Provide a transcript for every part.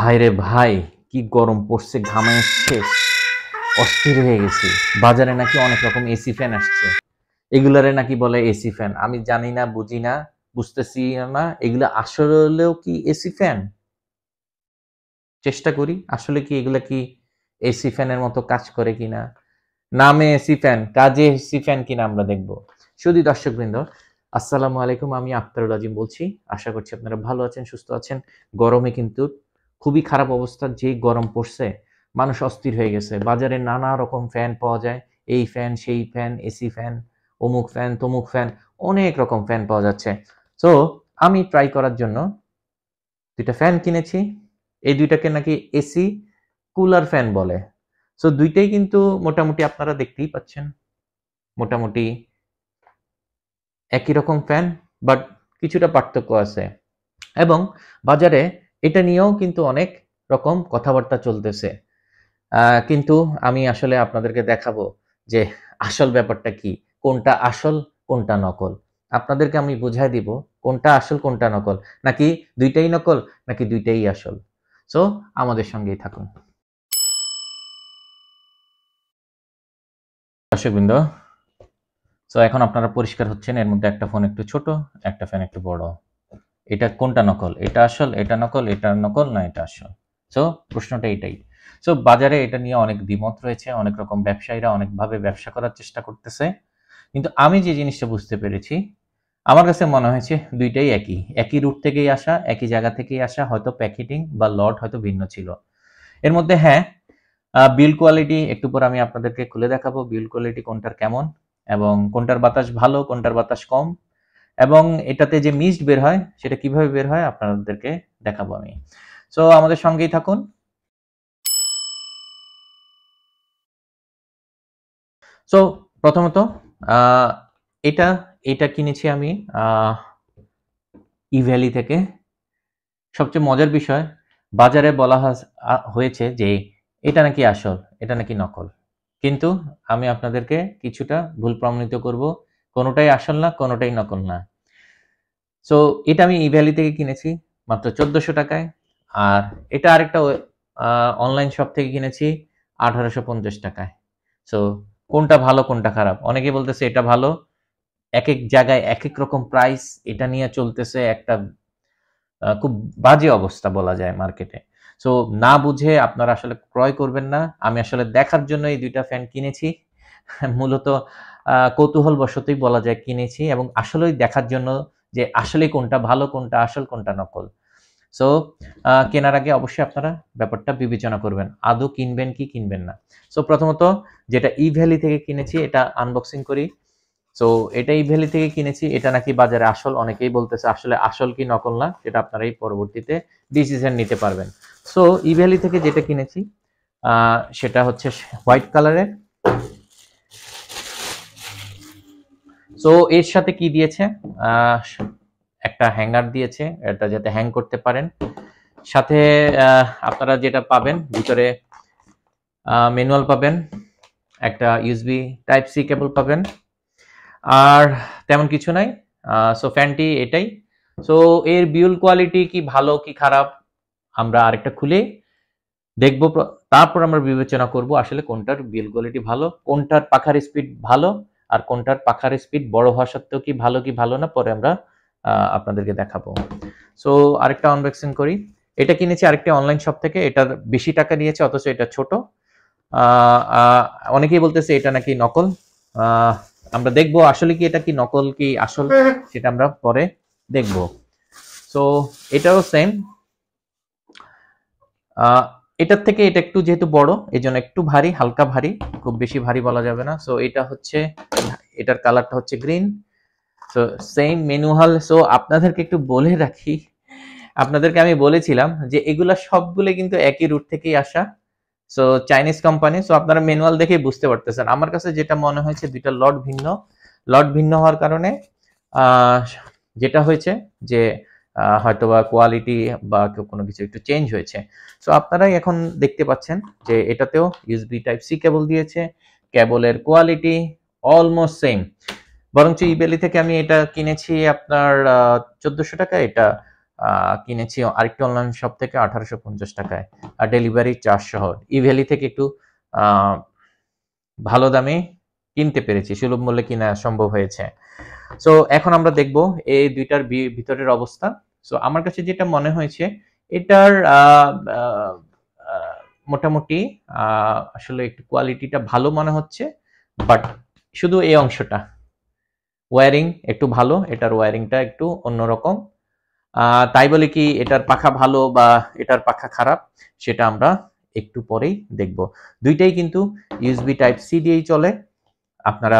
ভাই রে ভাই, কি গরম পড়ছে, ঘামে শেষ, অস্থির হয়ে গেছি। বাজারে নাকি অনেক রকম এসি ফ্যান আসছে, এগুলারে নাকি বলে এসি ফ্যান। আমি জানি না, বুঝি না, বুঝতেছি না এগুলা আসলেও কি এসি ফ্যান। চেষ্টা করি আসলে কি এগুলা কি এসি ফ্যানের মতো কাজ করে কিনা, নামে এসি ফ্যান কাজে এসি ফ্যান কিনা আমরা দেখব। শুধু দর্শকবৃন্দ, আসসালামু আলাইকুম, আমি আক্তারুল আজিম বলছি। আশা করছি আপনারা ভালো আছেন, সুস্থ আছেন। গরমে কিন্তু খুবই খারাপ অবস্থা, যে গরম পড়ছে মানুষ অস্থির হয়ে গেছে। বাজারে নানা রকম ফ্যান পাওয়া যায়, এই ফ্যান সেই ফ্যান, এসি ফ্যান, অমুক ফ্যান তমুক ফ্যান, অনেক রকম ফ্যান পাওয়া যাচ্ছে। তো আমি ট্রাই করার জন্য দুইটা ফ্যান কিনেছি। এই দুইটাকে নাকি এসি কুলার ফ্যান বলে। সো দুইটাই কিন্তু মোটামুটি আপনারা দেখতেই পাচ্ছেন, মোটামুটি একই রকম ফ্যান, বাট কিছুটা পার্থক্য আছে। এবং বাজারে এটা নিয়েও কিন্তু অনেক রকম কথাবার্তা চলতেছে। কিন্তু আমি আসলে আপনাদেরকে দেখাবো যে আসল ব্যাপারটা কি, কোনটা আসল কোনটা নকল। আপনাদেরকে আমি বুঝাই দিব কোনটা আসল কোনটা নকল, নাকি দুইটাই নকল নাকি দুইটাই আসল। সো আমাদের সঙ্গেই থাকুন দর্শকবৃন্দ। সো এখন আপনারা পরিষ্কার হচ্ছেন, এর মধ্যে একটা ফোন একটু ছোট, একটা ফ্যান একটু বড়। এটা কোনটা নকল, এটা আসল, এটা নকল, এটা নকল না এটা আসল। সো প্রশ্নটা এটাই। সো বাজারে এটা নিয়ে অনেক দ্বিমত রয়েছে, অনেক রকম ব্যবসায়ীরা অনেকভাবে ব্যবসা করার চেষ্টা করতেছে। কিন্তু আমি যে জিনিসটা বুঝতে পেরেছি, আমার কাছে মনে হয়েছে দুইটাই একই, একই রুট থেকেই আসা, একই জায়গা থেকেই আসা, হয়তো প্যাকেটিং বা লট হয়তো ভিন্ন ছিল। এর মধ্যে হ্যাঁ, বিল্ড কোয়ালিটি একটু পর আমি আপনাদেরকে খুলে দেখাবো বিল্ড কোয়ালিটি কোনটার কেমন, এবং কোনটার বাতাস ভালো কোনটার বাতাস কম, এবং এটাতে যে মিস্ট বের হয় সেটা কিভাবে বের হয় আপনাদেরকে দেখাবো আমি। সো আমাদের সঙ্গেই থাকুন। সো প্রথমত আহ, এটা এটা কিনেছি আমি ইভ্যালি থেকে। সবচেয়ে মজার বিষয়, বাজারে বলা হয়েছে যে এটা নাকি আসল, এটা নাকি নকল। কিন্তু আমি আপনাদেরকে কিছুটা ভুল প্রমাণিত করব, কোনোটাই আসল না কোনোটাই নকল না। সো এটা আমি ইভ্যালি থেকে কিনেছি মাত্র 1400 টাকায়। আর এটা আরেকটা অনলাইন শপ থেকে কিনেছি 1850 টাকায়। সো কোনটা ভালো কোনটা খারাপ, অনেকে বলতেছে এটা ভালো। এক এক জায়গায় এক এক রকম প্রাইস, এটা নিয়ে চলতেছে একটা খুব বাজে অবস্থা বলা যায় মার্কেটে। সো না বুঝে আপনারা আসলে ক্রয় করবেন না। আমি আসলে দেখার জন্য এই দুইটা ফ্যান কিনেছি। মূলত কৌতূহল বশতই বলা যায় কিনেছি, এবং আসলেই দেখার জন্য যে আসলে কোনটা ভালো কোনটা আসল কোনটা নকল। সো কেনার আগে অবশ্যই আপনারা ব্যাপারটা বিবেচনা করবেন, আদৌ কিনবেন কি কিনবেন না। সো প্রথমত যেটা ই ভ্যালি থেকে কিনেছি এটা আনবক্সিং করি। সো এটা ই ভ্যালি থেকে কিনেছি, এটা নাকি বাজারে আসল, অনেকেই বলতেছে আসলে আসল কি নকল না সেটা আপনারাই পরবর্তীতে ডিসিশন নিতে পারবেন। সো ই ভ্যালি থেকে যেটা কিনেছি সেটা হচ্ছে হোয়াইট কালারের। সো এর সাথে কি দিয়েছে, একটা হ্যাঙ্গার দিয়েছে, এটা যাতে হ্যাং করতে পারেন। সাথে আপনারা যেটা পাবেন ভিতরে ম্যানুয়াল পাবেন, একটা ইউএসবি টাইপ সি কেবল পাবেন, আর তেমন কিছু নাই। সো ফ্যানটি এটাই। সো এর বিল্ড কোয়ালিটি কি ভালো কি খারাপ আমরা আরেকটা খুলে দেখবো, তারপর আমরা বিবেচনা করব আসলে কোনটার বিল্ড কোয়ালিটি ভালো, কোনটার পাখার স্পিড ভালো, আর কোনটার পাখার স্পিড বড় হওয়া সত্ত্বেও কি ভালো না, পরে আমরা আপনাদেরকে দেখাবো। সো আরেকটা আনবক্সিং করি। এটা কিনেছি আরেকটা অনলাইন শপ থেকে, এটার বেশি টাকা নিয়েছে অথচ এটা ছোট। অনেকেই বলতেছে এটা নাকি নকল। আমরা দেখবো আসলে কি এটা কি নকল কি আসল, সেটা আমরা পরে দেখব। সো এটাও সেম, এটার থেকে এটা একটু যেহেতু বড় এই জন্য একটু ভারী, হালকা ভারী, খুব বেশি ভারী বলা যাবে না। সো এটা হচ্ছে, এটার কালারটা হচ্ছে green. So same manual. So আপনাদেরকে একটু বলে রাখি, আপনাদেরকে আমি বলেছিলাম যে এগুলা সবগুলো কিন্তু একই রুট থেকেই আসা। So Chinese company. সো আপনারা ম্যানুয়াল দেখেই বুঝতে পারতেছেন। আমার কাছে যেটা মনে হয়েছে দুইটা লট ভিন্ন হওয়ার কারণে যেটা হয়েছে যে হয়তোবা কোয়ালিটি বা কোনো কিছু একটু চেঞ্জ হয়েছে। সো আপনারাই এখন দেখতে পাচ্ছেন যে এটাতেও ইউএসবি টাইপ সি কেবল দিয়েছে, কেবলের কোয়ালিটি অলমোস্ট সেম। বরঞ্চ ইবেলি থেকে আমি এটা কিনেছি আপনার 1400 টাকা, এটা কিনেছি আরেকটি অনলাইন শপ থেকে 1850 টাকায়, আর ডেলিভারি চার্জ সহ। ইভ্যালি থেকে একটু ভালো দামে কিনতে পেরেছি, সুলভ মূল্যে কিনা সম্ভব হয়েছে। সো এখন আমরা দেখব এই দুইটার ভিতরের অবস্থা। সো আমার কাছে যেটা মনে হয়েছে, এটার মোটামুটি আসলে একটু কোয়ালিটিটা ভালো মনে হচ্ছে, বাট শুধু এই অংশটা ওয়্যারিং একটু ভালো, এটার ওয়্যারিংটা একটু অন্যরকম। তাই বলে কি এটার পাখা ভালো বা এটার পাখা খারাপ, সেটা আমরা একটু পরেই দেখব। দুইটাই কিন্তু ইউএসবি টাইপ সি দিয়েই চলে। আপনারা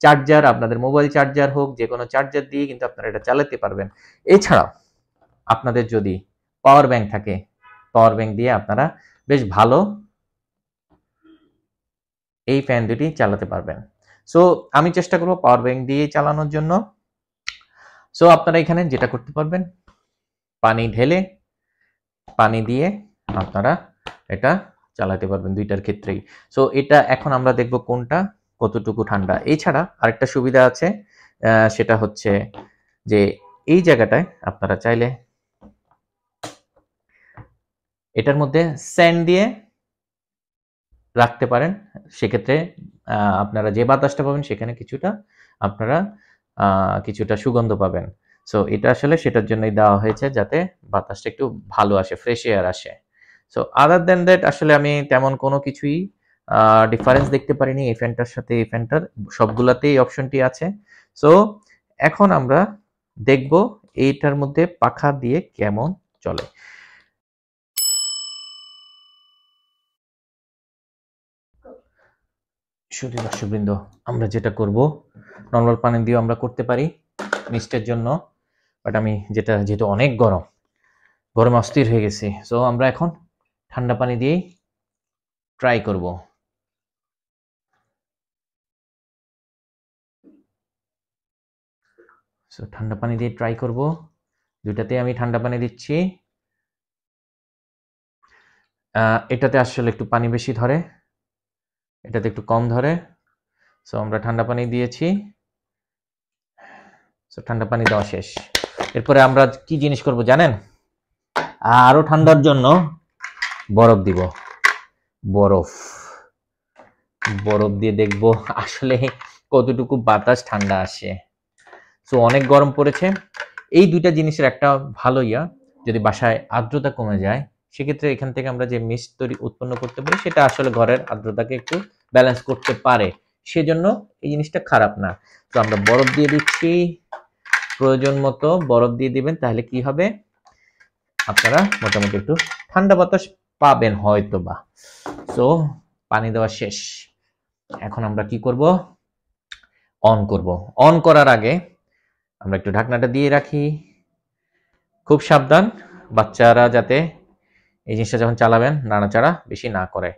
চার্জার, আপনাদের মোবাইল চার্জার হোক, যে কোনো চার্জার দিয়ে কিন্তু আপনারা এটা চালাতে পারবেন। এছাড়াও আপনাদের যদি পাওয়ার ব্যাংক থাকে, পাওয়ার ব্যাংক দিয়ে আপনারা বেশ ভালো এই ফ্যান দুটি চালাতে পারবেন। সো আমি চেষ্টা করব পাওয়ার ব্যাংক দিয়ে চালানোর জন্য। সো আপনারা এখানে যেটা করতে পারবেন, পানি ঢেলে পানি দিয়ে আপনারা এটা চালাতে পারবেন দুইটার ক্ষেত্রেই। সো এটা এখন আমরা দেখব কোনটা কতটুকু ঠান্ডা। এছাড়া আরেকটা সুবিধা আছে, সেটা হচ্ছে যে এই জায়গাটায় আপনারা চাইলে এটার মধ্যে স্যান্ড দিয়ে রাখতে পারেন। সেক্ষেত্রে আপনারা যে বাতাসটা পাবেন সেখানে কিছুটা আপনারা কিছুটা সুগন্ধ পাবেন। সো এটা আসলে সেটার জন্যই দেওয়া হয়েছে, যাতে বাতাসটা একটু ভালো আসে, ফ্রেশ এয়ার আসে। সো আদার দেন দ্যাট আসলে আমি তেমন কোনো কিছুই ডিফারেন্স দেখতে পারিনি এই ফ্যানটার সাথে এই ফ্যানটার। সবগুলাতেই অপশনটি আছে। সো এখন আমরা দেখব এইটার মধ্যে পাখা দিয়ে কেমন চলে। শুধু দর্শকবৃন্দ, আমরা যেটা করব, নর্মাল পানি দিয়েও আমরা করতে পারি মিস্টের জন্য, বাট আমি যেহেতু অনেক গরমে অস্থির হয়ে গেছি, সো আমরা এখন ঠান্ডা পানি দিয়েই ট্রাই করব। সো ঠান্ডা পানি দিয়ে ট্রাই করব, দুইটাতে আমি ঠান্ডা পানি দিচ্ছি। এটাতে আসলে একটু পানি বেশি ধরে, এটাতে একটু কম ধরে। সো আমরা ঠান্ডা পানি দিয়েছি। সো ঠান্ডা পানি দেওয়া শেষ। এরপরে আমরা কি জিনিস করব জানেন? আরো ঠান্ডার জন্য বরফ দিব। বরফ দিয়ে দেখব আসলে কতটুকু বাতাস ঠান্ডা আসে। সো অনেক গরম পড়েছে। এই দুইটা জিনিসের একটা ভালো যদি বাসায় আর্দ্রতা কমে যায়, সেক্ষেত্রে এখান থেকে আমরা যে মিস্ট তৈরি উৎপন্ন করতে পারি, সেটা আসলে ঘরের আর্দ্রতাকে একটু ব্যালেন্স করতে পারে। সেজন্য এই জিনিসটা খারাপ না। তো আমরা বরফ দিয়ে দিচ্ছি, প্রয়োজন মতো বরফ দিয়ে দিবেন, তাহলে কি হবে, আপনারা মোটামুটি একটু ঠান্ডা বাতাস পাবেন হয়তো বা। সো পানি দেওয়া শেষ। এখন আমরা কি করব, অন করব। অন করার আগে আমরা একটু ঢাকনাটা দিয়ে রাখি। খুব সাবধান, বাচ্চারা যাতে এই জিনিসটা যখন চালাবেন নাড়াচাড়া বেশি না করে।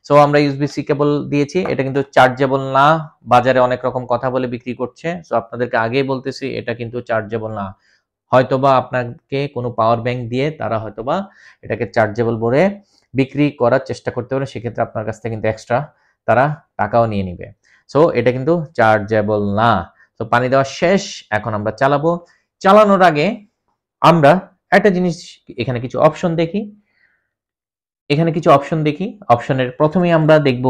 সো আমরা ইউএসবি-সি কেবল দিয়েছি, এটা কিন্তু চার্জেবল না। বাজারে অনেক রকম কথা বলে বিক্রি করছে। সো আপনাদেরকে আগেই বলতেছি, এটা কিন্তু চার্জেবল না। হয়তোবা আপনাকে কোনো পাওয়ার ব্যাংক দিয়ে তারা হয়তোবা এটাকে চার্জেবল বলে বিক্রি করার চেষ্টা করতে পারে, সেক্ষেত্রে আপনার কাছ থেকে কিন্তু এক্সট্রা তারা টাকাও নিয়ে নিবে। সো এটা কিন্তু চার্জেবল না। তো পানি দেওয়া শেষ, এখন আমরা চালাবো। চালানোর আগে আমরা একটা জিনিস, এখানে কিছু অপশন দেখি। অপশনের প্রথমেই আমরা দেখব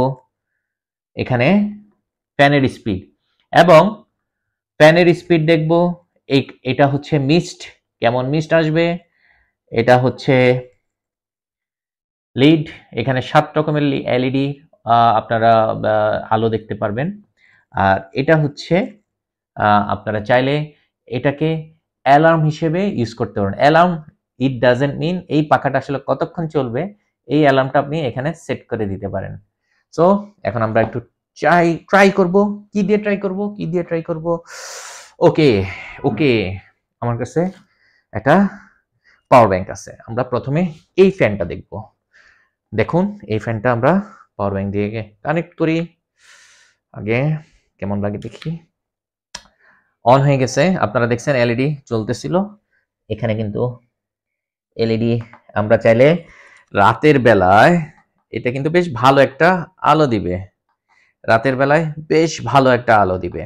এখানে ফ্যানের স্পিড, এবং ফ্যানের স্পিড দেখব। এটা হচ্ছে মিস্ট, কেমন মিস্ট আসবে। এটা হচ্ছে লিড, এখানে 7 রকমের এলইডি আপনারা আলো দেখতে পারবেন। আর এটা হচ্ছে আপনারা চাইলে এটাকে অ্যালার্ম হিসেবে ইউজ করতে পারেন। অ্যালার্ম, ইট ডাজেন্ট মিন এই পাখাটা আসলে কতক্ষণ চলবে, এই অ্যালার্মটা আপনি এখানে সেট করে দিতে পারেন। সো এখন আমরা একটু ট্রাই করব। কি দিয়ে ট্রাই করব? ওকে, আমার কাছে একটা পাওয়ার ব্যাংক আছে। আমরা প্রথমে এই ফ্যানটা দেখব। দেখুন, এই ফ্যানটা আমরা পাওয়ার ব্যাংক দিয়ে কানেক্ট করি। আগে কেমন লাগে দেখি। অন হয়ে গেছে, আপনারা দেখছেন এলইডি জ্বলতেছিল। এখানে কিন্তু এলইডি, আমরা চাইলে রাতের বেলায় এটা কিন্তু বেশ ভালো একটা আলো দিবে।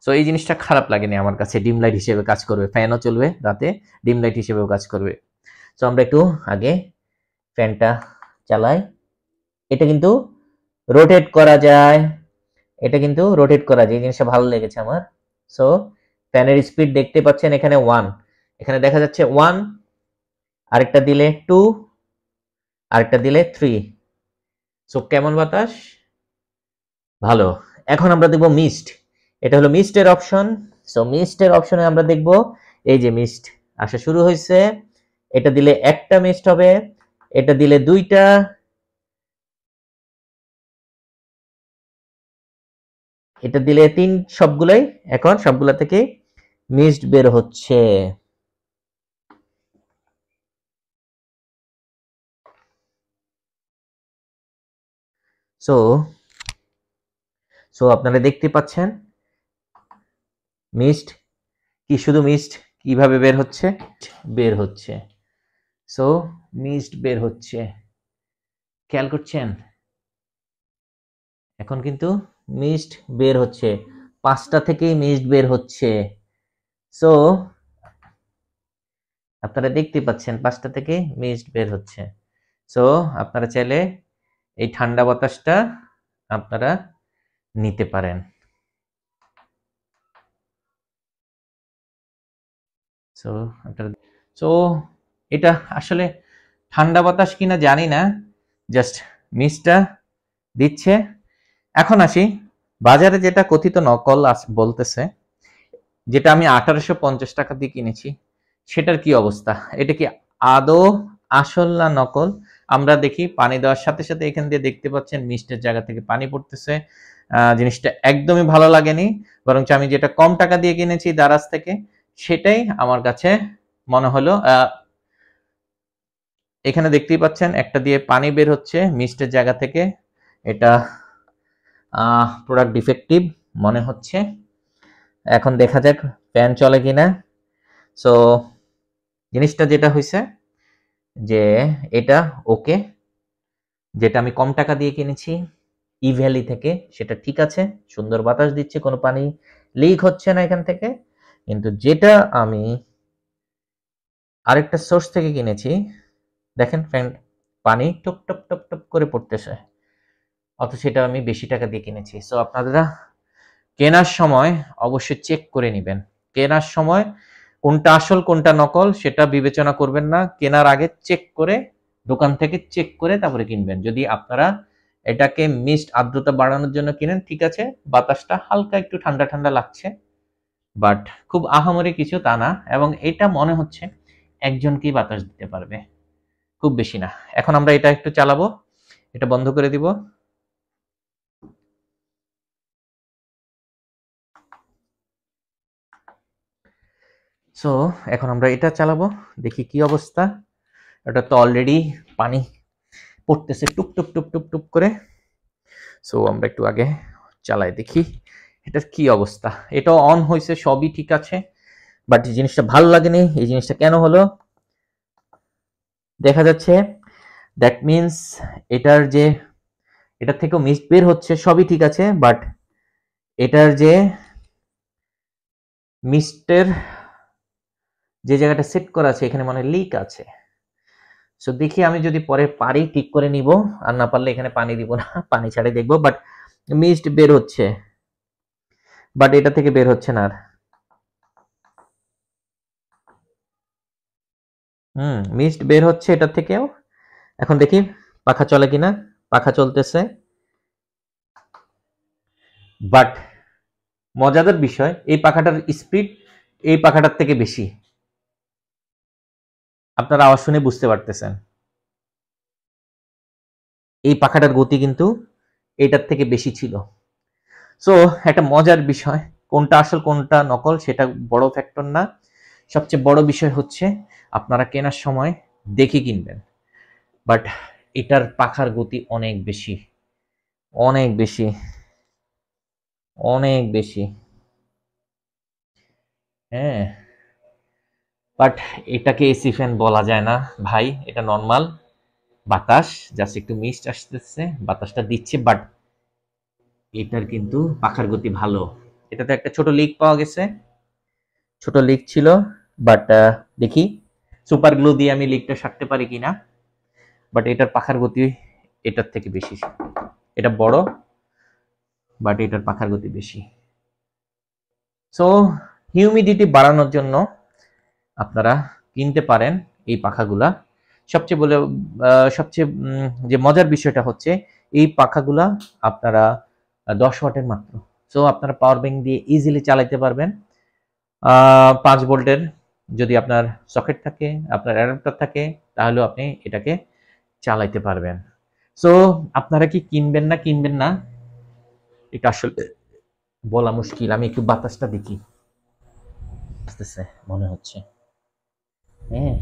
সো এই জিনিসটা খারাপ লাগেনি আমার কাছে, ডিম লাইট হিসেবে কাজ করবে, ফ্যানও চলবে রাতে, ডিম লাইট হিসেবেও কাজ করবে। সো আমরা একটু আগে ফ্যানটা চালাই। এটা কিন্তু রোটেট করা যায়, এটা কিন্তু রোটেট করা যায়, এই জিনিসটা ভালো লেগেছে আমার। সো ফ্যানের স্পিড দেখতে পাচ্ছেন এখানে 1, এখানে দেখা যাচ্ছে 1, আরেকটা দিলে 2, আরেকটা দিলে 3। সো কেমন বাতাস, ভালো। এখন আমরা দেখব মিস্ট, এটা হলো মিস্টের অপশন। সো মিস্টের অপশনে আমরা দেখব এই যে মিস্ট আসা শুরু হয়েছে, এটা দিলে একটা মিস্ট হবে, এটা দিলে 2টা, এটা দিলে 3, সবগুলাই এখন সবগুলা থেকে মিস্ট বের হচ্ছে। সো সো আপনারা দেখতে পাচ্ছেন মিস্ট, কি শুধু মিস্ট কিভাবে বের হচ্ছে, বের হচ্ছে। সো মিস্ট বের হচ্ছে, খেয়াল করছেন, এখন কিন্তু মিস্ট বের হচ্ছে, 5টা থেকেই মিস্ট বের হচ্ছে। সো আপনারা দেখতে পাচ্ছেন 5টা থেকে মিস্ট বের হচ্ছে। সো আপনারা চাইলে এই ঠান্ডা বাতাসটা আপনারা নিতে পারেন। সো আপনারা, সো এটা আসলে ঠান্ডা বাতাস কিনা জানি না, জাস্ট মিস্টটা দিচ্ছে। এখন আসি বাজারে যেটা কথিত নকল বলতেছে, যেটা আমি 1850 টাকা দিয়ে কিনেছি, সেটার কি অবস্থা, এটা কি আদৌ আসল না নকল? আমরা দেখি পানি দেওয়ার সাথে সাথে এখান দিয়ে দেখতে পাচ্ছেন মিস্টের জায়গা থেকে পানি পড়তেছে। জিনিসটা একদমই ভালো লাগেনি, বরং আমি যেটা কম টাকা দিয়ে কিনেছি দারাজ থেকে, সেটাই আমার কাছে মনে হলো। এখানে দেখতেই পাচ্ছেন একটা দিয়ে পানি বের হচ্ছে মিস্টের জায়গা থেকে, এটা প্রোডাক্ট ডিফেক্টিভ মনে হচ্ছে। এখন দেখা যাক ফ্যান চলে কিনা। সো জিনিসটা যেটা হয়েছে যে এটা ওকে, যেটা আমি কম টাকা দিয়ে কিনেছি ই ভ্যালি থেকে, সেটা ঠিক আছে, সুন্দর বাতাস দিচ্ছে, কোনো পানি লিক হচ্ছে না এখান থেকে। কিন্তু যেটা আমি আরেকটা সোর্স থেকে কিনেছি, দেখেন ফ্যান পানি টপ টপ টপ টপ করে পড়তেছে, অথচ সেটা আমি বেশি টাকা দিয়ে কিনেছি। সো আপনারা কেনার সময় অবশ্যই চেক করে নেবেন, কেনার সময় কোনটা আসল কোনটা নকল সেটা বিবেচনা করবেন না, কেনার আগে চেক করে, দোকান থেকে চেক করে তারপরে কিনবেন। যদি আপনারা এটাকে মিস্ট আর্দ্রতা বাড়ানোর জন্য কিনেন, ঠিক আছে, বাতাসটা হালকা একটু ঠান্ডা ঠান্ডা লাগছে, বাট খুব আহামরি কিছু তা না, এবং এটা মনে হচ্ছে একজনকেই বাতাস দিতে পারবে, খুব বেশি না। এখন আমরা এটা একটু চালাবো, এটা বন্ধ করে দিব। সো এখন আমরা এটা চালাবো, দেখি কি অবস্থা। এটা তো অলরেডি পানি পড়তেছে টুপ টুপ টুপ টুপ টুপ করে। সো আমরা একটু আগে চালাই দেখি এটার কি অবস্থা। এটাও অন হয়েছে, সবই ঠিক আছে, বাট এই জিনিসটা ভালো লাগেনি। এই জিনিসটা কেন হলো, দেখা যাচ্ছে দ্যাট মিনস এটার যে, এটার থেকেও মিস্ট বের হচ্ছে, সবই ঠিক আছে, বাট এটার যে মিস্টের যে জায়গাটা সেট করা আছে এখানে মনে লিক আছে। সো দেখি আমি যদি পরে পারি ঠিক করে নিব, আর না পারলে এখানে পানি দিব না, পানি ছাড়াই দেখবো। বাট মিস্ট বের হচ্ছে, বাট এটা থেকে বের হচ্ছে না আর। মিস্ট বের হচ্ছে এটা থেকেও। এখন দেখি পাখা চলে কিনা, পাখা চলতেছে, বাট মজাদার বিষয় এই পাখাটার স্পিড এই পাখাটার থেকে বেশি, আপনারা আওয়াজ শুনে বুঝতে পারতেছেন। এই পাখাটার গতি কিন্তু এটার থেকে বেশি ছিল। সো একটা মজার বিষয়, কোনটা আসল কোনটা নকল সেটা বড় ফ্যাক্টর না, সবচেয়ে বড় বিষয় হচ্ছে আপনারা কেনার সময় দেখে কিনবেন। বাট এটার পাখার গতি অনেক বেশি, অনেক বেশি, অনেক বেশি। হ্যাঁ, বাট এটাকে এসি ফ্যান বলা যায় না ভাই, এটা নর্মাল বাতাস, জাস্ট একটু মিস্ট আসতেছে, বাতাসটা দিচ্ছে, বাট এটার কিন্তু পাখার গতি ভালো। এটাতে একটা ছোট লিক পাওয়া গেছে, ছোট লিক ছিল, বাট দেখি সুপার গ্লু দিয়ে আমি লিকটা সারতে পারি কিনা। বাট এটার পাখার গতি এটার থেকে বেশি, এটা বড় বাট এটার পাখার গতি বেশি। সো হিউমিডিটি বাড়ানোর জন্য আপনারা কিনতে পারেন এই পাখাগুলা। সবচেয়ে যে মজার বিষয়টা হচ্ছে এই পাখাগুলা আপনারা 10 ওয়াটের মাত্র। সো আপনারা পাওয়ার ব্যাংক দিয়ে ইজিলি চালাইতে পারবেন। 5 ভোল্টের যদি আপনার সকেট থাকে, আপনার অ্যাডাপ্টার থাকে, তাহলেও আপনি এটাকে চালাইতে পারবেন। সো আপনারা কি কিনবেন না এটা আসলে বলা মুশকিল। আমি একটু বাতাসটা দেখি, আসতেছে মনে হচ্ছে, হ্যাঁ,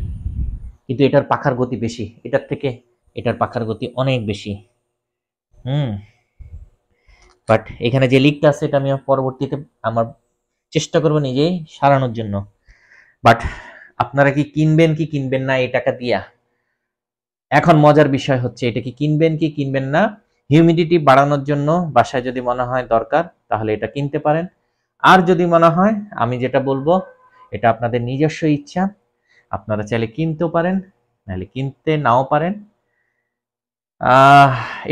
কিন্তু এটার পাখার গতি বেশি, এটার থেকে এটার পাখার গতি অনেক বেশি। বাট এখানে যে লিকটা আছে এটা আমি পরবর্তীতে আমার চেষ্টা করবো নিজেই সারানোর জন্য। বাট আপনারা কি কিনবেন না এই টাকা দিয়া? এখন মজার বিষয় হচ্ছে এটা কি কিনবেন না। হিউমিডিটি বাড়ানোর জন্য বাসায় যদি মনে হয় দরকার তাহলে এটা কিনতে পারেন। আর যদি মনে হয়, আমি যেটা বলবো এটা আপনাদের নিজস্ব ইচ্ছা, আপনারা চাইলে কিনতেও পারেন, নাহলে কিনতে নাও পারেন।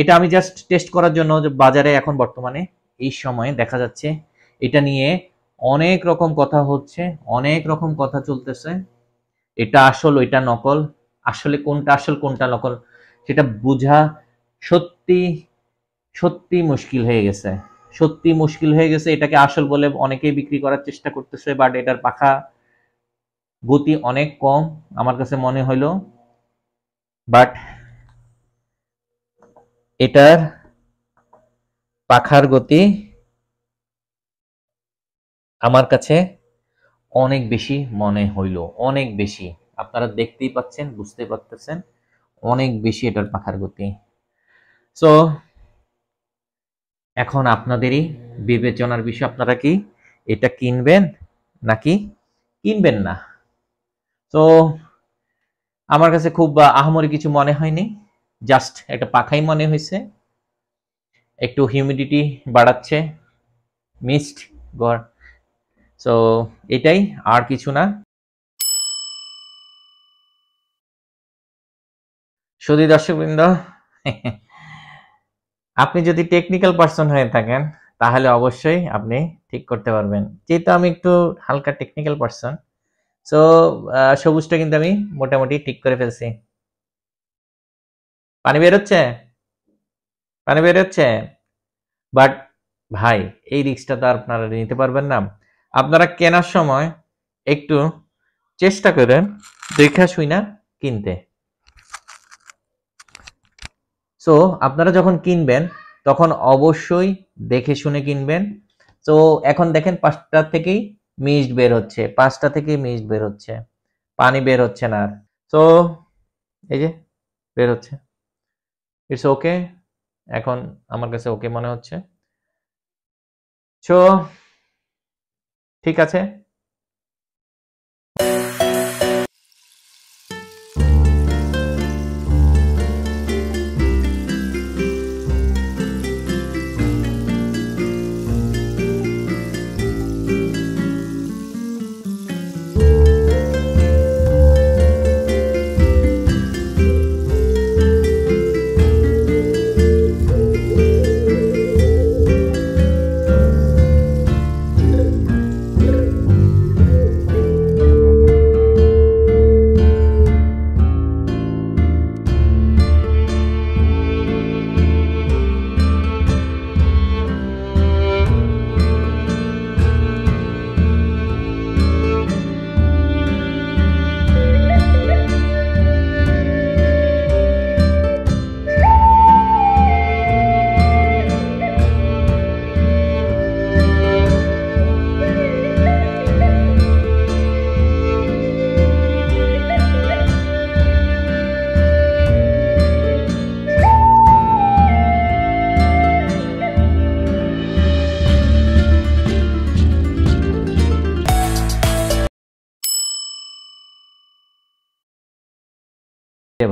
এটা আমি জাস্ট টেস্ট করার জন্য, যে বাজারে এখন বর্তমানে এই সময়ে দেখা যাচ্ছে এটা নিয়ে অনেক রকম কথা হচ্ছে, অনেক রকম কথা চলতেছে, এটা আসল ওইটা নকল। আসলে কোনটা আসল কোনটা নকল সেটা বোঝা সত্যি সত্যি মুশকিল হয়ে গেছে। এটাকে আসল বলে অনেকেই বিক্রি করার চেষ্টা করতেছে, বাট এটার পাখা গতি অনেক কম আমার কাছে মনে হইলো। বাট এটার পাখার গতি আমার কাছে অনেক বেশি মনে হইল, অনেক বেশি। আপনারা দেখতেই পাচ্ছেন, বুঝতে পারতেছেন, অনেক বেশি এটার পাখার গতি। সো এখন আপনাদেরই বিবেচনার বিষয়, আপনারা কি এটা কিনবেন নাকি কিনবেন না। তো আমার কাছে খুব আহামরি কিছু মনে হয়নি, জাস্ট একটা পাখাই মনে হয়েছে, একটু হিউমিডিটি বাড়াচ্ছে, মিস্ট গড়। সো এটাই, আর কিছু না। সুধী দর্শকবৃন্দ, আপনি যদি টেকনিক্যাল পার্সন হয়ে থাকেন তাহলে অবশ্যই আপনি ঠিক করতে পারবেন। যেহেতু আমি একটু হালকা টেকনিক্যাল পার্সন, সো সবুজটা কিন্তু আমি মোটামুটি ঠিক করে ফেলছি। পানি বের হচ্ছে, বাট ভাই এই রিস্কটা তো আপনারা নিতে পারবেন না। আপনারা কেনার সময় একটু চেষ্টা করেন দেখা শুইনা কিনতে। সো আপনারা যখন কিনবেন তখন অবশ্যই দেখে শুনে কিনবেন। তো এখন দেখেন 5টা থেকেই মিস্ট বের হচ্ছে, পানি বের হচ্ছে না আর। সো এই যে বের হচ্ছে, ইটস ওকে, এখন আমার কাছে ওকে মনে হচ্ছে। সো ঠিক আছে।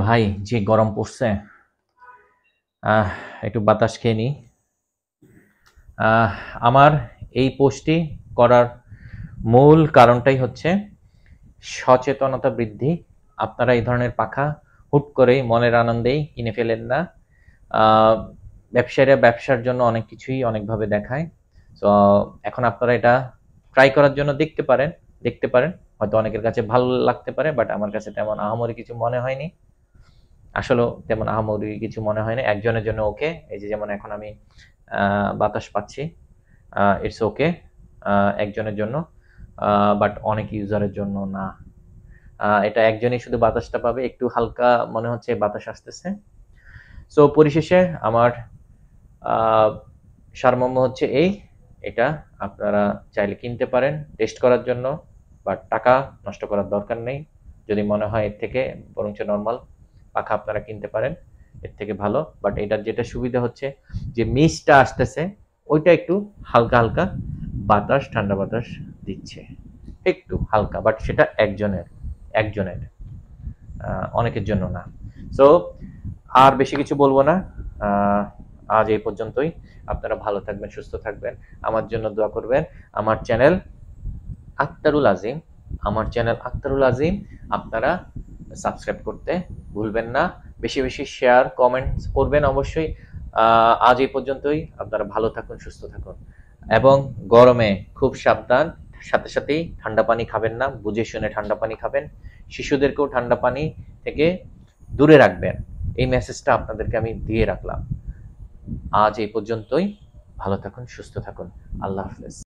ভাই যে গরম পড়ছে, একটু বাতাস খেয়ে নি। আমার এই পোস্টটি করার মূল কারণটাই হচ্ছে সচেতনতা বৃদ্ধি। আপনারা এই ধরনের পাখা হুট করেই মনের আনন্দেই কিনে ফেলেন না। ব্যবসায়ীরা ব্যবসার জন্য অনেক কিছুই অনেকভাবে দেখায়। তো এখন আপনারা এটা ট্রাই করার জন্য দেখতে পারেন। হয়তো অনেকের কাছে ভালো লাগতে পারে, বাট আমার কাছে তেমন আহামরি কিছু মনে হয়নি। আসলেও তেমন আহামরি কিছু মনে হয়নি। একজনের জন্য ওকে, এই যে যেমন এখন আমি বাতাস পাচ্ছি, ইটস ওকে একজনের জন্য, বাট অনেক ইউজারের জন্য না। এটা একজনই শুধু বাতাসটা পাবে, একটু হালকা মনে হচ্ছে বাতাস আসতেছে। সো পরিশেষে আমার সারমর্ম হচ্ছে এটা আপনারা চাইলে কিনতে পারেন টেস্ট করার জন্য, বাট টাকা নষ্ট করার দরকার নেই। যদি মনে হয় এর থেকে বরঞ্চ নর্মাল পাখা আপনারা কিনতে পারেন, এর থেকে ভালো। বাট এটার যেটা সুবিধা হচ্ছে যে মিস্টটা আসতেছে, ওইটা একটু হালকা হালকা বাতাস, ঠান্ডা বাতাস দিচ্ছে, একটু হালকা, বাট সেটা একজনের অনেকের জন্য না। সো আর বেশি কিছু বলবো না, আজ এই পর্যন্তই। আপনারা ভালো থাকবেন, সুস্থ থাকবেন, আমার জন্য দোয়া করবেন। আমার চ্যানেল আক্তারুল আজিম আপনারা সাবস্ক্রাইব করতে ভুলবেন না। বেশি বেশি শেয়ার কমেন্টস করবেন অবশ্যই। আজ এই পর্যন্তই। আপনারা ভালো থাকুন, সুস্থ থাকুন, এবং গরমে খুব সাবধান। সাথে সাথেই ঠান্ডা পানি খাবেন না, বুঝে শুনে ঠান্ডা পানি খাবেন। শিশুদেরকেও ঠান্ডা পানি থেকে দূরে রাখবেন। এই মেসেজটা আপনাদেরকে আমি দিয়ে রাখলাম। আজ এই পর্যন্তই। ভালো থাকুন, সুস্থ থাকুন। আল্লাহ হাফেজ।